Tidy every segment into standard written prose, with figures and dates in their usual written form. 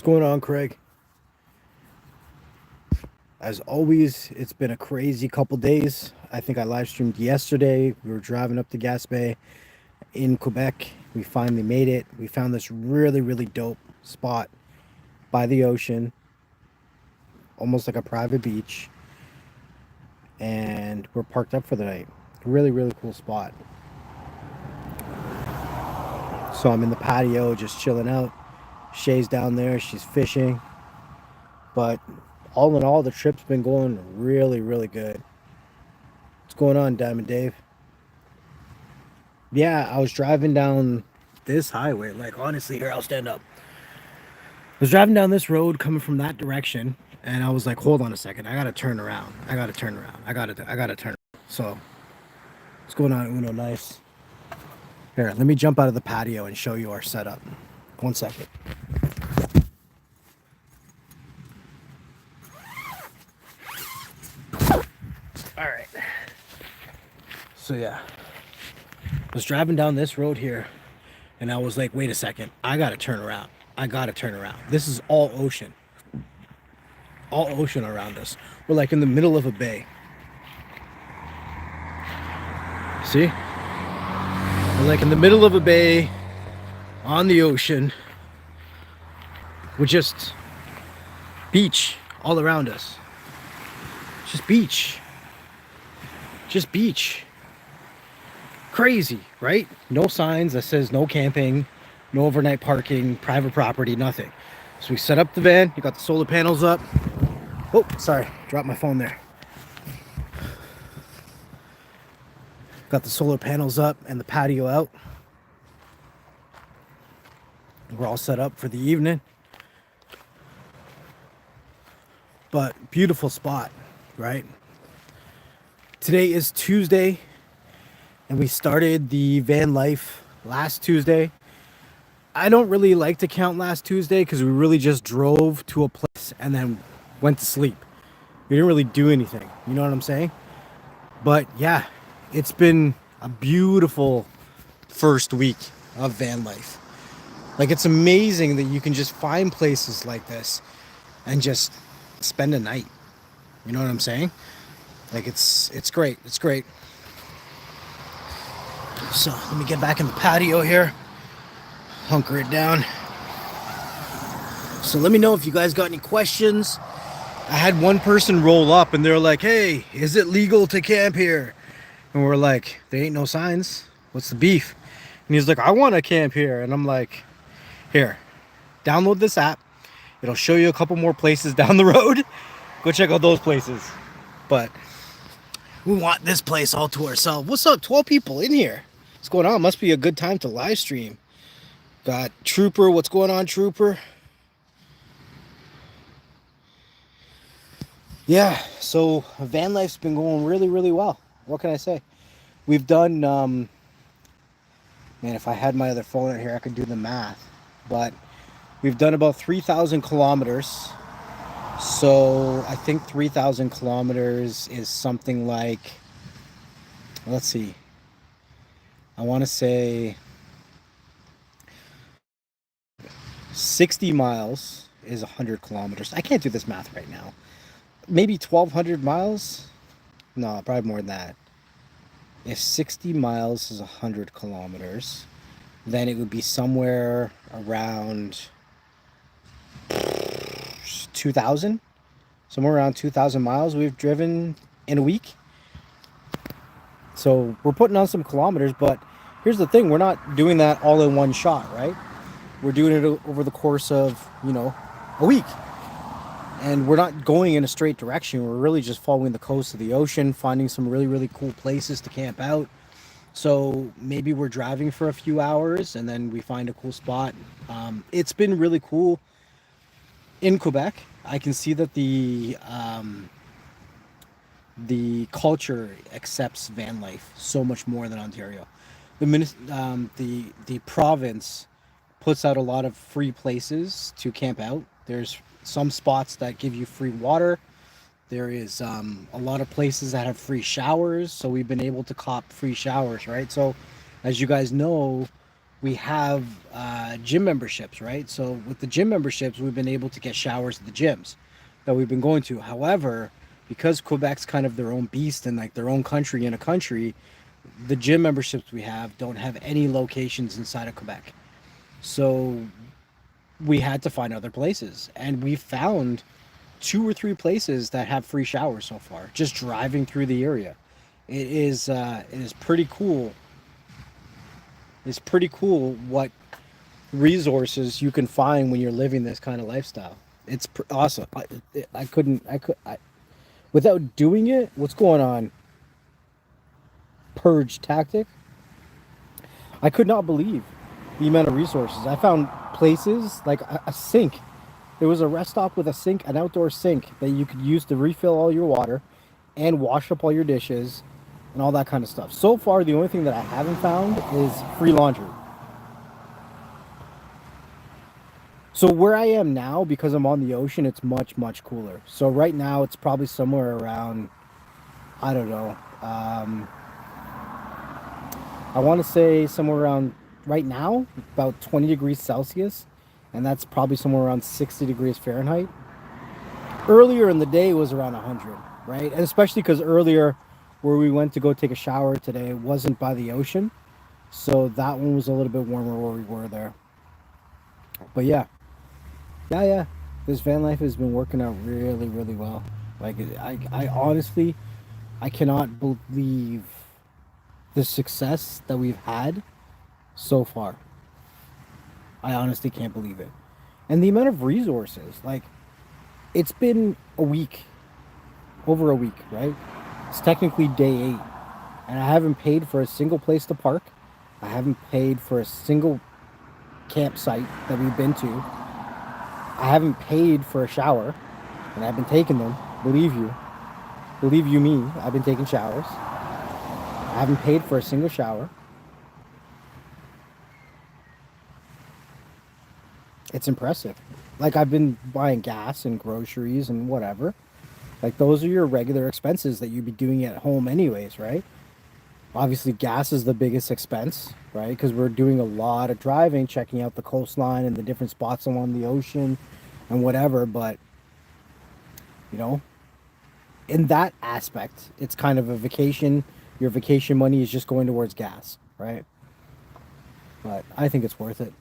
going on, Craig? As always, it's been a crazy couple days. I think I live streamed yesterday. We were driving up to Gaspé in Quebec. We finally made it. We found this really, really dope spot by the ocean, almost like a private beach, and we're parked up for the night. Really, really cool spot. So I'm in the patio just chilling out. Shay's down there, she's fishing. But all in all, the trip's been going really, really good. What's going on, Diamond Dave? Yeah, I was driving down this highway. Like, honestly, here, I'll stand up. I was driving down this road coming from that direction, and I was like, hold on a second. I gotta turn around. I gotta turn around. I gotta turn around. So, what's going on, Uno? Nice. Here, let me jump out of the patio and show you our setup. 1 second. All right. So, yeah. I was driving down this road here, and I was like, wait a second. I gotta turn around. I gotta turn around. This is all ocean. All ocean around us. We're like in the middle of a bay. See? We're like in the middle of a bay on the ocean with just beach all around us. Just beach. Just beach. Crazy, right? No signs that says no camping, no overnight parking, private property, nothing. So we set up the van. You got the solar panels up. Oh, sorry, dropped my phone there. Got the solar panels up and the patio out. We're all set up for the evening. But beautiful spot, right? Today is Tuesday, and we started the van life last Tuesday. I don't really like to count last Tuesday because we really just drove to a place and then went to sleep. We didn't really do anything. You know what I'm saying? But yeah, it's been a beautiful first week of van life. Like, it's amazing that you can just find places like this and just spend a night. You know what I'm saying? Like, it's great. It's great. So let me get back in the patio here. Hunker it down. So let me know if you guys got any questions. I had one person roll up and they're like, hey, is it legal to camp here? And we're like, there ain't no signs. What's the beef? And he's like, I want to camp here. And I'm like, here, download this app. It'll show you a couple more places down the road. Go check out those places. But we want this place all to ourselves. What's up? 12 people in here. What's going on? Must be a good time to live stream. Got Trooper. What's going on, Trooper? Yeah, so van life's been going really, really well. What can I say? We've done, man, if I had my other phone out here, I could do the math. But we've done about 3,000 kilometers. So I think 3,000 kilometers is something like, let's see. I want to say 60 miles is 100 kilometers. I can't do this math right now. Maybe 1,200 miles? No, probably more than that. If 60 miles is 100 kilometers, then it would be somewhere around 2,000. Somewhere around 2,000 miles we've driven in a week. So we're putting on some kilometers, but here's the thing. We're not doing that all in one shot, right? We're doing it over the course of, a week. And we're not going in a straight direction. We're really just following the coast of the ocean, finding some really, really cool places to camp out. So maybe we're driving for a few hours and then we find a cool spot. It's been really cool in Quebec. I can see that the culture accepts van life so much more than Ontario. The province puts out a lot of free places to camp out. There's some spots that give you free water. There is a lot of places that have free showers. So we've been able to cop free showers, right? So as you guys know, we have gym memberships, right? So with the gym memberships, we've been able to get showers at the gyms that we've been going to. However, because Quebec's kind of their own beast and like their own country in a country, the gym memberships we have don't have any locations inside of Quebec. So we had to find other places, and we found two or three places that have free showers so far. Just driving through the area, it is pretty cool. It's pretty cool what resources you can find when you're living this kind of lifestyle. It's awesome. Without doing it. What's going on? Purge tactic. I could not believe the amount of resources. I found places like a sink. There was a rest stop with a sink, an outdoor sink that you could use to refill all your water and wash up all your dishes and all that kind of stuff. So far, the only thing that I haven't found is free laundry. So where I am now, because I'm on the ocean, it's much, much cooler. So right now, it's probably somewhere around, I don't know, I want to say somewhere around, right now, about 20 degrees Celsius. And that's probably somewhere around 60 degrees Fahrenheit. Earlier in the day, it was around 100, right? And especially because earlier, where we went to go take a shower today, wasn't by the ocean. So that one was a little bit warmer where we were there. But yeah, yeah. This van life has been working out really, really well. Like, I honestly, I cannot believe the success that we've had so far. I honestly can't believe it. And the amount of resources, like, it's been a week, over a week, right? It's technically day 8. And I haven't paid for a single place to park. I haven't paid for a single campsite that we've been to. I haven't paid for a shower, and I've been taking them. Believe you. Believe you me, I've been taking showers. I haven't paid for a single shower. It's impressive. Like, I've been buying gas and groceries and whatever. Like, those are your regular expenses that you'd be doing at home anyways, right? Obviously, gas is the biggest expense, right? Because we're doing a lot of driving, checking out the coastline and the different spots along the ocean and whatever. But, you know, in that aspect, it's kind of a vacation. Your vacation money is just going towards gas, right? But I think it's worth it.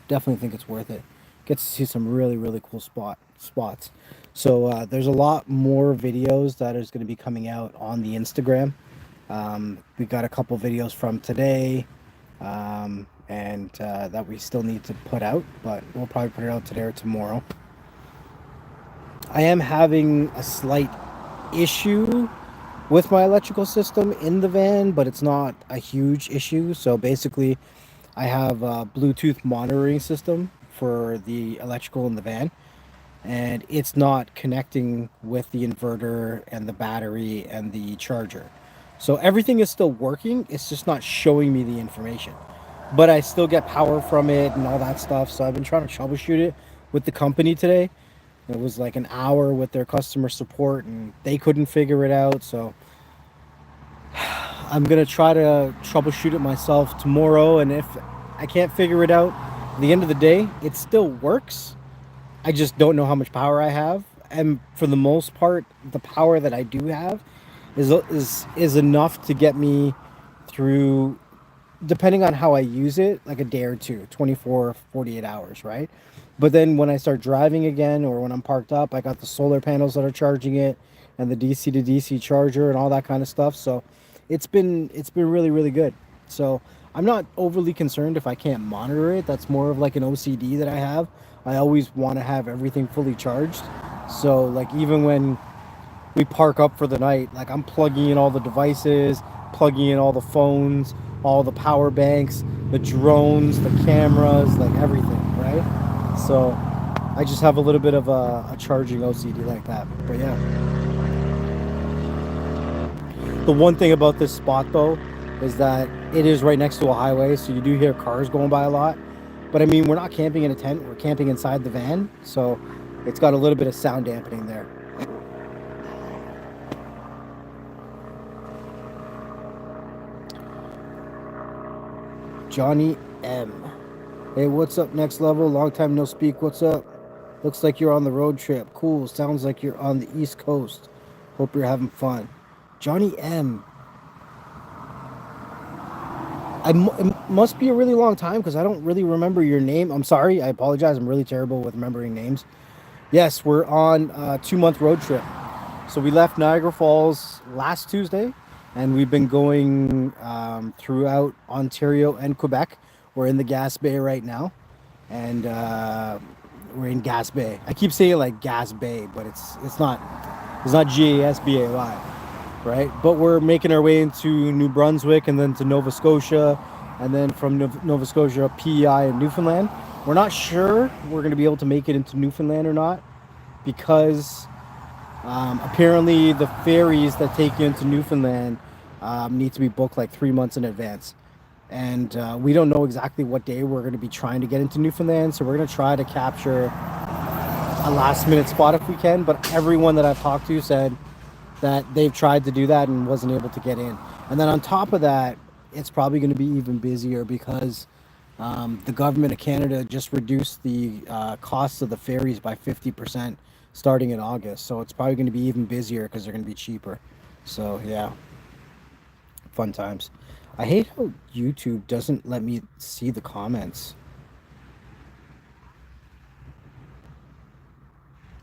Definitely think it's worth it. Get to see some really, really cool spots. So there's a lot more videos that is going to be coming out on the Instagram. We got a couple videos from today, and that we still need to put out, but we'll probably put it out today or tomorrow. I am having a slight issue with my electrical system in the van, but it's not a huge issue. So basically, I have a Bluetooth monitoring system for the electrical in the van, and it's not connecting with the inverter and the battery and the charger. So everything is still working, it's just not showing me the information. But I still get power from it and all that stuff. So I've been trying to troubleshoot it with the company today. It was like an hour with their customer support and they couldn't figure it out. So I'm going to try to troubleshoot it myself tomorrow. And if I can't figure it out, at the end of the day, it still works. I just don't know how much power I have. And for the most part, the power that I do have is enough to get me through, depending on how I use it, like a day or two, 24, 48 hours, right? But then when I start driving again, or when I'm parked up, I got the solar panels that are charging it and the DC to DC charger and all that kind of stuff. So it's been really, really good. So I'm not overly concerned if I can't monitor it. That's more of like an OCD that I have. I always want to have everything fully charged. So like, even when we park up for the night, like, I'm plugging in all the devices, plugging in all the phones, all the power banks, the drones, the cameras, like everything, right? So I just have a little bit of a charging OCD like that. But yeah, the one thing about this spot though is that it is right next to a highway, so you do hear cars going by a lot. But I mean, we're not camping in a tent, we're camping inside the van, so it's got a little bit of sound dampening there. Johnny Hey, what's up, Next Level? Long time no speak. What's up? Looks like you're on the road trip. Cool. Sounds like you're on the East Coast. Hope you're having fun. Johnny M. It must be a really long time because I don't really remember your name. I'm sorry. I apologize. I'm really terrible with remembering names. Yes, we're on a 2-month road trip. So we left Niagara Falls last Tuesday, and we've been going throughout Ontario and Quebec. We're in the Gas Bay right now, and we're in Gas Bay. I keep saying like Gas Bay, but it's not Gasbay, right? But we're making our way into New Brunswick and then to Nova Scotia, and then from Nova Scotia, PEI and Newfoundland. We're not sure we're going to be able to make it into Newfoundland or not because apparently the ferries that take you into Newfoundland need to be booked like 3 months in advance. And we don't know exactly what day we're going to be trying to get into Newfoundland, so we're going to try to capture a last minute spot if we can. But everyone that I've talked to said that they've tried to do that and wasn't able to get in. And then on top of that, it's probably going to be even busier because the government of Canada just reduced the costs of the ferries by 50% starting in August. So it's probably going to be even busier because they're going to be cheaper. So yeah, fun times. I hate how YouTube doesn't let me see the comments.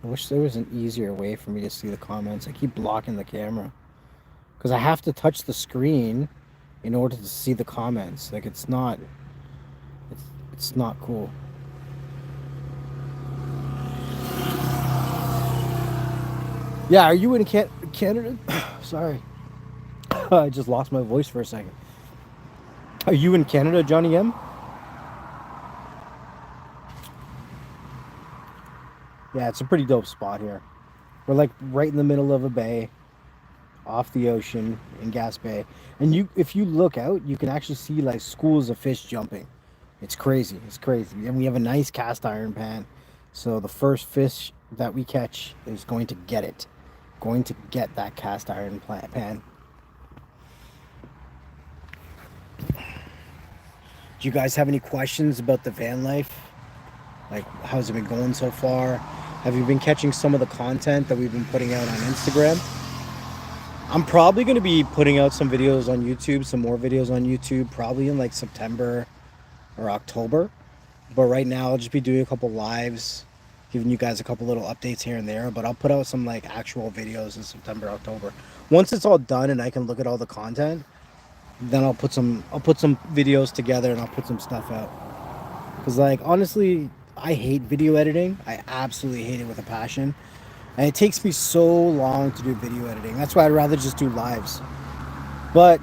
I wish there was an easier way for me to see the comments. I keep blocking the camera because I have to touch the screen in order to see the comments. Like it's not cool. Yeah, are you in Canada? Sorry, I just lost my voice for a second. Are you in Canada, Johnny M? Yeah, it's a pretty dope spot here. We're like right in the middle of a bay, off the ocean in Gas Bay. And if you look out, you can actually see like schools of fish jumping. It's crazy. It's crazy. And we have a nice cast iron pan. So the first fish that we catch is going to get it. Going to get that cast iron pan. Do you guys have any questions about the van life? Like, how's it been going so far? Have you been catching some of the content that we've been putting out on Instagram? I'm probably going to be putting out some videos on YouTube, some more videos on YouTube, probably in like September or October. But right now, I'll just be doing a couple lives, giving you guys a couple little updates here and there. But I'll put out some like actual videos in September, October. Once it's all done and I can look at all the content, then I'll put some videos together and I'll put some stuff out. Because like honestly, I hate video editing. I absolutely hate it with a passion. And it takes me so long to do video editing. That's why I'd rather just do lives. But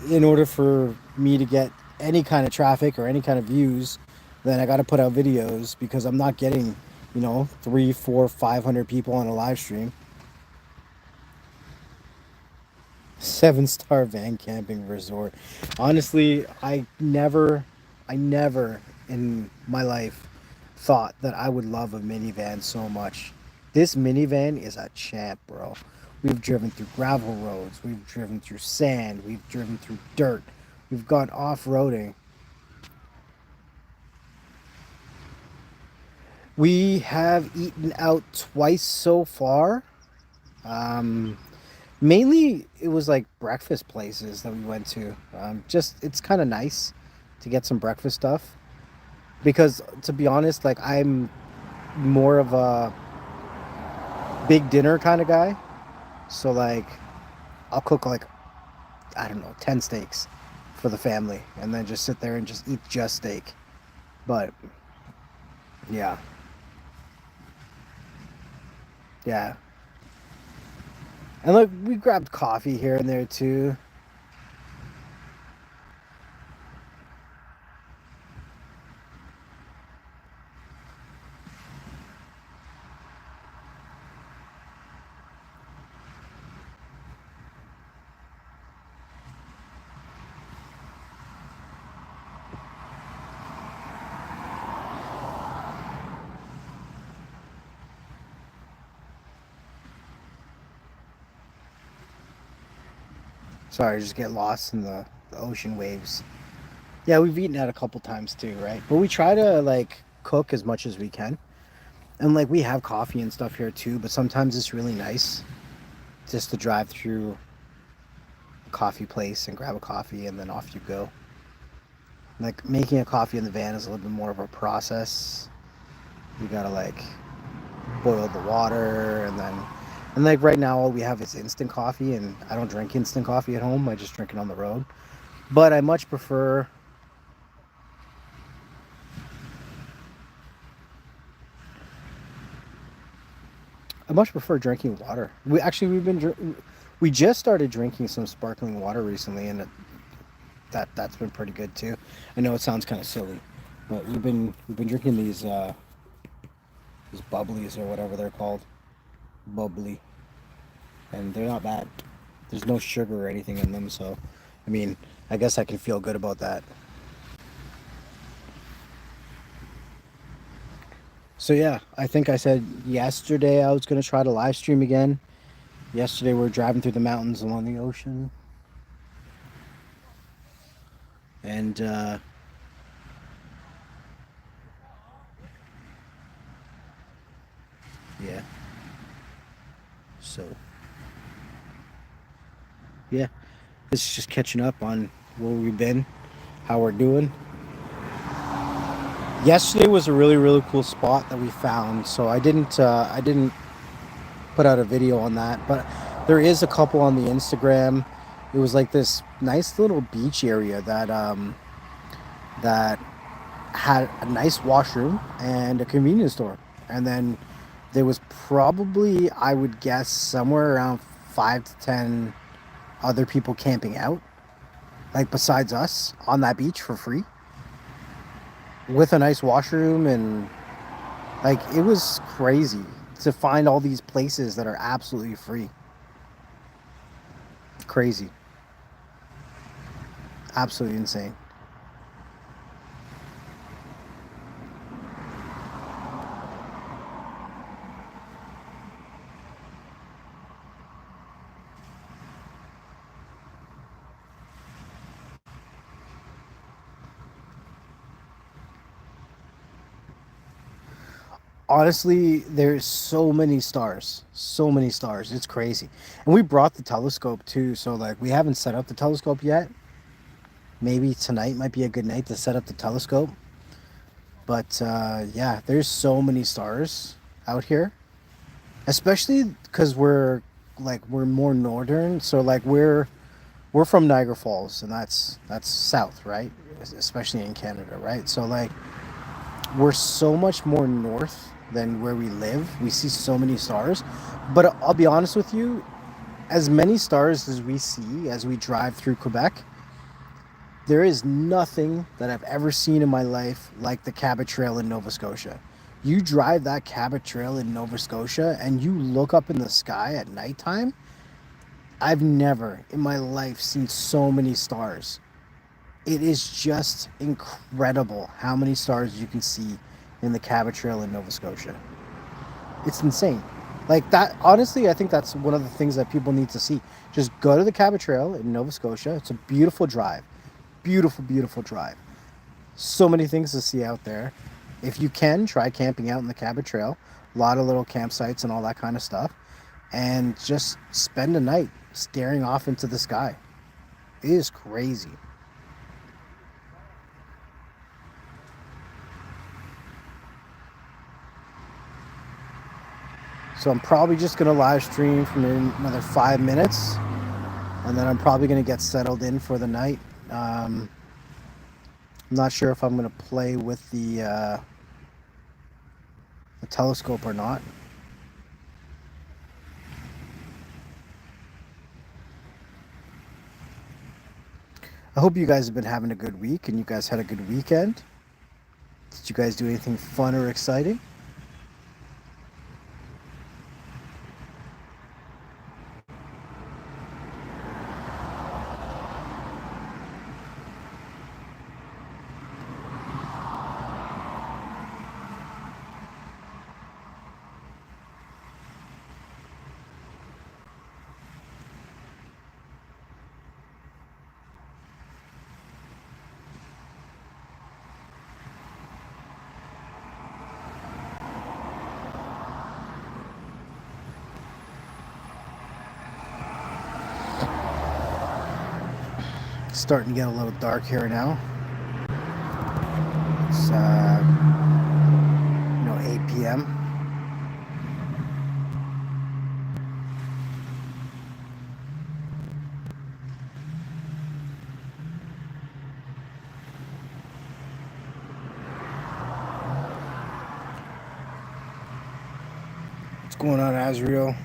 in order for me to get any kind of traffic or any kind of views, then I got to put out videos because I'm not getting, 3, 4, 500 people on a live stream. 7-star van camping resort. Honestly, I never in my life thought that I would love a minivan so much. This minivan is a champ, bro. We've driven through gravel roads, we've driven through sand, we've driven through dirt, we've gone off-roading. We have eaten out twice so far. Um, Mainly, it was like breakfast places that we went to. Just it's kind of nice to get some breakfast stuff because, to be honest, like I'm more of a big dinner kind of guy. So like, I'll cook like I don't know 10 steaks for the family, and then just sit there and just eat just steak. But yeah, yeah, and look, we grabbed coffee here and there too. Sorry, I just get lost in the ocean waves. Yeah, we've eaten out a couple times too, right? But we try to like cook as much as we can. And like we have coffee and stuff here too, but sometimes it's really nice just to drive through a coffee place and grab a coffee and then off you go. Like making a coffee in the van is a little bit more of a process. You gotta like boil the water and like right now all we have is instant coffee and I don't drink instant coffee at home. I just drink it on the road. But I much prefer drinking water. We just started drinking some sparkling water recently, and that's been pretty good too. I know it sounds kind of silly, but we've been drinking these bubblies or whatever they're called, bubbly, and they're not bad. There's no sugar or anything in them, so I mean, I guess I can feel good about that. So yeah, I think I said yesterday I was gonna try to live stream again. Yesterday we were driving through the mountains along the ocean, and yeah, so yeah, it's just catching up on where we've been, how we're doing. Yesterday was a really cool spot that we found. So I didn't put out a video on that, but there is a couple on the Instagram. It was like this nice little beach area that had a nice washroom and a convenience store. And then there was probably, I would guess, somewhere around 5 to 10 other people camping out, like besides us, on that beach for free with a nice washroom. And like it was crazy to find all these places that are absolutely free. Crazy. Absolutely insane. Honestly, there's so many stars. So many stars. It's crazy. And we brought the telescope too, so like we haven't set up the telescope yet. Maybe tonight might be a good night to set up the telescope. But yeah, there's so many stars out here, especially because we're more northern. So like we're from Niagara Falls, and that's south, right? Especially in Canada, right? So like we're so much more north than where we live. We see so many stars. But I'll be honest with you, as many stars as we see as we drive through Quebec, there is nothing that I've ever seen in my life like the Cabot Trail in Nova Scotia. You drive that Cabot Trail in Nova Scotia and you look up in the sky at nighttime, I've never in my life seen so many stars. It is just incredible how many stars you can see in the Cabot Trail in Nova Scotia. It's insane. Like that, honestly, I think that's one of the things that people need to see. Just go to the Cabot Trail in Nova Scotia. It's a beautiful drive. Beautiful drive. So many things to see out there. If you can, try camping out in the Cabot Trail. A lot of little campsites and all that kind of stuff. And just spend a night staring off into the sky. It is crazy. So I'm probably just gonna live stream for another 5 minutes, and then I'm probably gonna get settled in for the night. I'm not sure if I'm gonna play with the telescope or not. I hope you guys have been having a good week and you guys had a good weekend. Did you guys do anything fun or exciting? Starting to get a little dark here now. It's 8 p.m. What's going on, Azriel?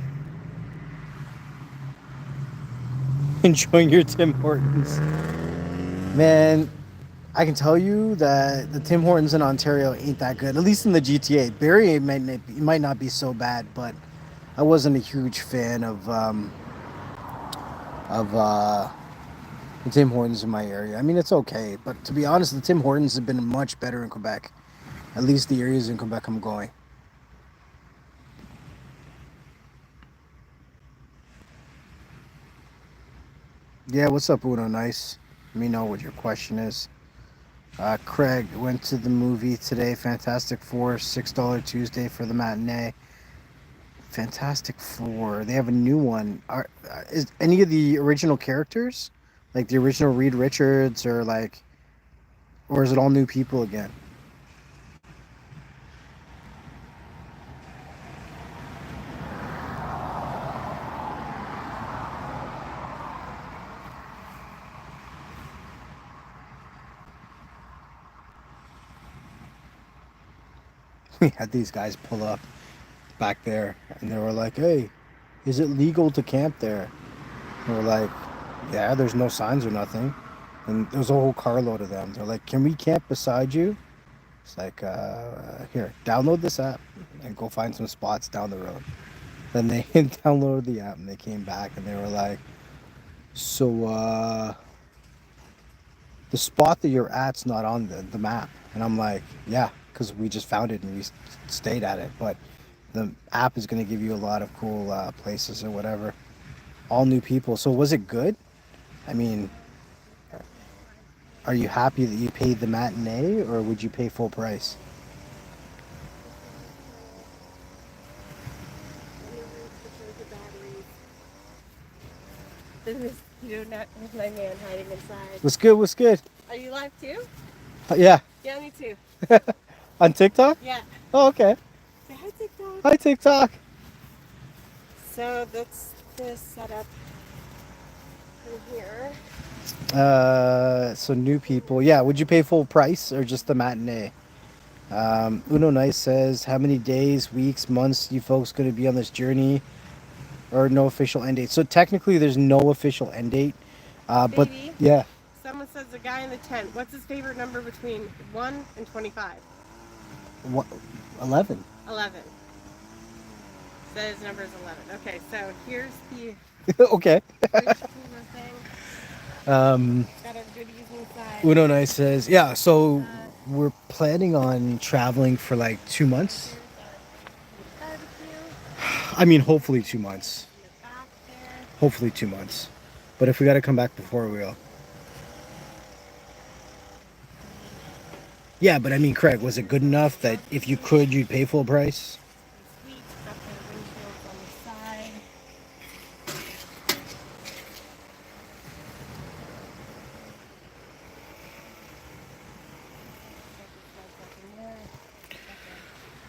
Enjoying your Tim Hortons. Man, I can tell you that the Tim Hortons in Ontario ain't that good, at least in the GTA. Barrie might not be so bad, but I wasn't a huge fan of the Tim Hortons in my area. I mean, it's okay, but to be honest, the Tim Hortons have been much better in Quebec. At least the areas in Quebec I'm going. Yeah, what's up, Uno? Nice. Let me know what your question is. Craig went to the movie today. Fantastic Four, $6 Tuesday for the matinee. Fantastic Four. They have a new one. Is any of the original characters, like the original Reed Richards, or is it all new people again? We had these guys pull up back there, and they were like, "Hey, is it legal to camp there?" And we're like, "Yeah, there's no signs or nothing." And there was a whole carload of them. They're like, "Can we camp beside you?" It's like, here, download this app and go find some spots down the road. Then they downloaded the app and they came back and they were like, "So, the spot that you're at's not on the map." And I'm like, "Yeah, because we just found it and we stayed at it. But the app is going to give you a lot of cool places or whatever. All new people. So was it good? I mean, are you happy that you paid the matinee or would you pay full price?" You're not with my man hiding inside. What's good? What's good? Are you live too? Yeah. Yeah, me too. On TikTok? Yeah. Oh, okay. Say hi, TikTok. Hi, TikTok. So that's the setup in here. So new people. Yeah, would you pay full price or just the matinee? Uno Nice says, how many days, weeks, months you folks going to be on this journey? Or no official end date. So technically there's no official end date. But Baby, yeah. someone says the guy in the tent. What's his favorite number between 1 and 25? What? 11. 11. Says number is 11. Okay, so here's the Okay. fridge cooler thing. Got our goodies inside. Uno Nice says, yeah, so we're planning on traveling for like 2 months. Here's our barbecue I mean, hopefully 2 months. in the back there. Hopefully 2 months. But if we got to come back before, we will. Yeah, but I mean, Craig, was it good enough that if you could, you'd pay full price? Sweet, got the windshields on the side.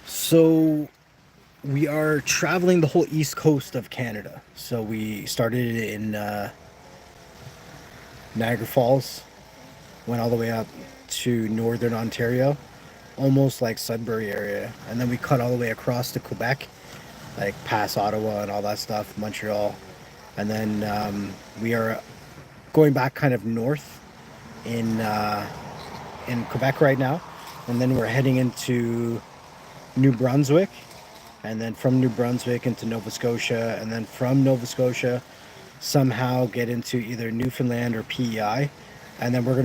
So we are traveling the whole east coast of Canada. So we started in Niagara Falls, went all the way up to northern Ontario, almost like Sudbury area, and then we cut all the way across to Quebec, like past Ottawa and all that stuff, Montreal, and then we are going back kind of north in Quebec right now, and then we're heading into New Brunswick, and then from New Brunswick into Nova Scotia, and then from Nova Scotia somehow get into either Newfoundland or PEI. And then we're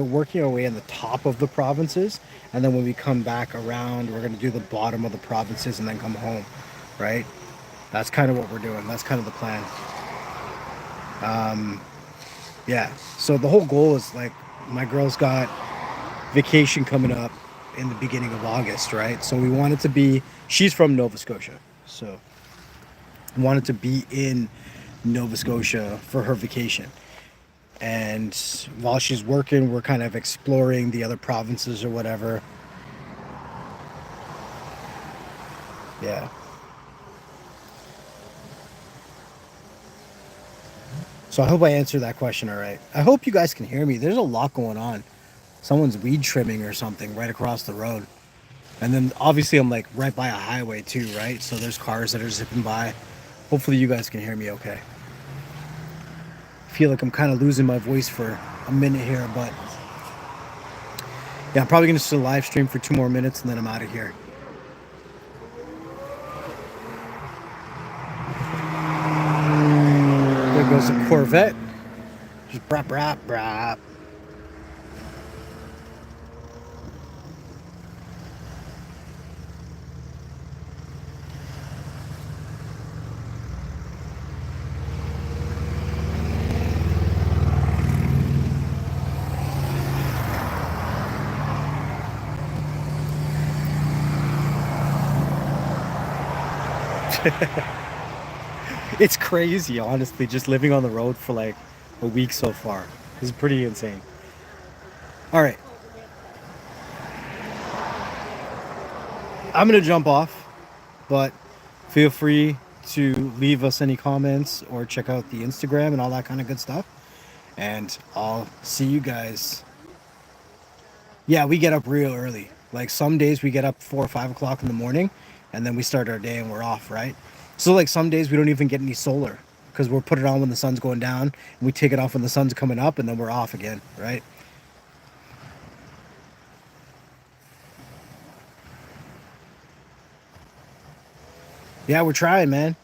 working our way in the top of the provinces, and then when we come back around, we're gonna do the bottom of the provinces and then come home, right? That's kind of what we're doing. That's kind of the plan. Yeah. So the whole goal is like my girl's got vacation coming up in the beginning of August, right? So we wanted to be. She's from Nova Scotia, so wanted to be in Nova Scotia for her vacation. And while she's working, we're kind of exploring the other provinces or whatever. Yeah. So I hope I answered that question all right. I hope you guys can hear me. There's a lot going on. Someone's weed trimming or something right across the road. And then obviously I'm like right by a highway too, right? So there's cars that are zipping by. Hopefully you guys can hear me okay. I feel like I'm kind of losing my voice for a minute here, but yeah, I'm probably going to still live stream for 2 more minutes and then I'm out of here. There goes a Corvette. Just brap, brap, brap. It's crazy, honestly, just living on the road for like a week so far. It's pretty insane. All right. I'm going to jump off, but feel free to leave us any comments or check out the Instagram and all that kind of good stuff. And I'll see you guys. Yeah, we get up real early. Like some days we get up 4 or 5 o'clock in the morning and then we start our day and we're off, right? So like some days we don't even get any solar because we'll put it on when the sun's going down and we take it off when the sun's coming up and then we're off again, right? Yeah, we're trying, man.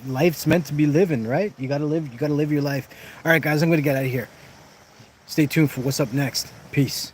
Life's meant to be living, right? You gotta live your life. All right, guys, I'm gonna get out of here. Stay tuned for what's up next. Peace.